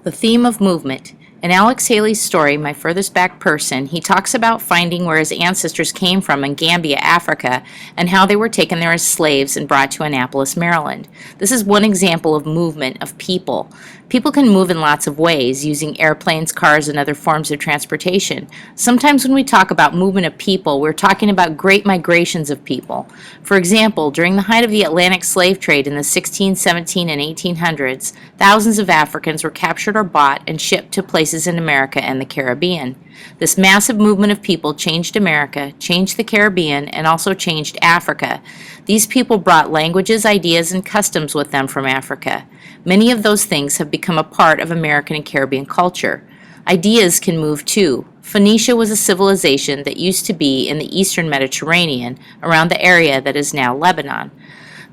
The theme of movement. In Alex Haley's story, My Furthest Back Person, he talks about finding where his ancestors came from in Gambia, Africa, and how they were taken there as slaves and brought to Annapolis, Maryland. This is one example of movement of people. People can move in lots of ways, using airplanes, cars, and other forms of transportation. Sometimes when we talk about movement of people, we're talking about great migrations of people. For example, during the height of the Atlantic slave trade in the 16, 17, and 1800s, thousands of Africans were captured or bought and shipped to places in America and the Caribbean. This massive movement of people changed America, changed the Caribbean, and also changed Africa. These people brought languages, ideas, and customs with them from Africa. Many of those things have become a part of American and Caribbean culture. Ideas can move too. Phoenicia was a civilization that used to be in the eastern Mediterranean, around the area that is now Lebanon.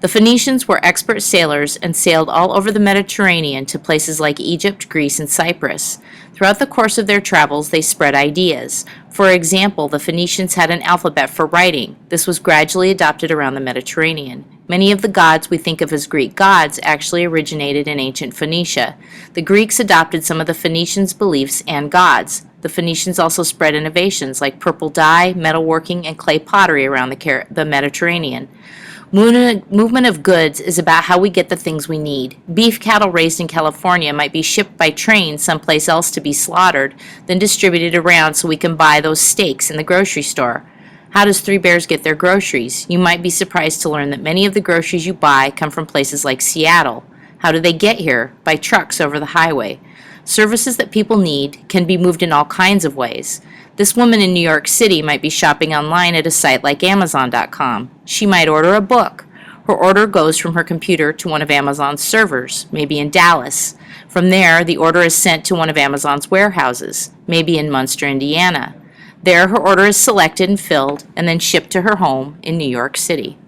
The Phoenicians were expert sailors and sailed all over the Mediterranean to places like Egypt, Greece, and Cyprus. Throughout the course of their travels, they spread ideas. For example, the Phoenicians had an alphabet for writing. This was gradually adopted around the Mediterranean. Many of the gods we think of as Greek gods actually originated in ancient Phoenicia. The Greeks adopted some of the Phoenicians' beliefs and gods. The Phoenicians also spread innovations like purple dye, metalworking, and clay pottery around the Mediterranean. Movement of goods is about how we get the things we need. Beef cattle raised in California might be shipped by train someplace else to be slaughtered, then distributed around so we can buy those steaks in the grocery store. How does Three Bears get their groceries? You might be surprised to learn that many of the groceries you buy come from places like Seattle. How do they get here? By trucks over the highway. Services that people need can be moved in all kinds of ways. This woman in New York City might be shopping online at a site like Amazon.com. She might order a book. Her order goes from her computer to one of Amazon's servers, maybe in Dallas. From there, the order is sent to one of Amazon's warehouses, maybe in Munster, Indiana. There, her order is selected and filled, and then shipped to her home in New York City.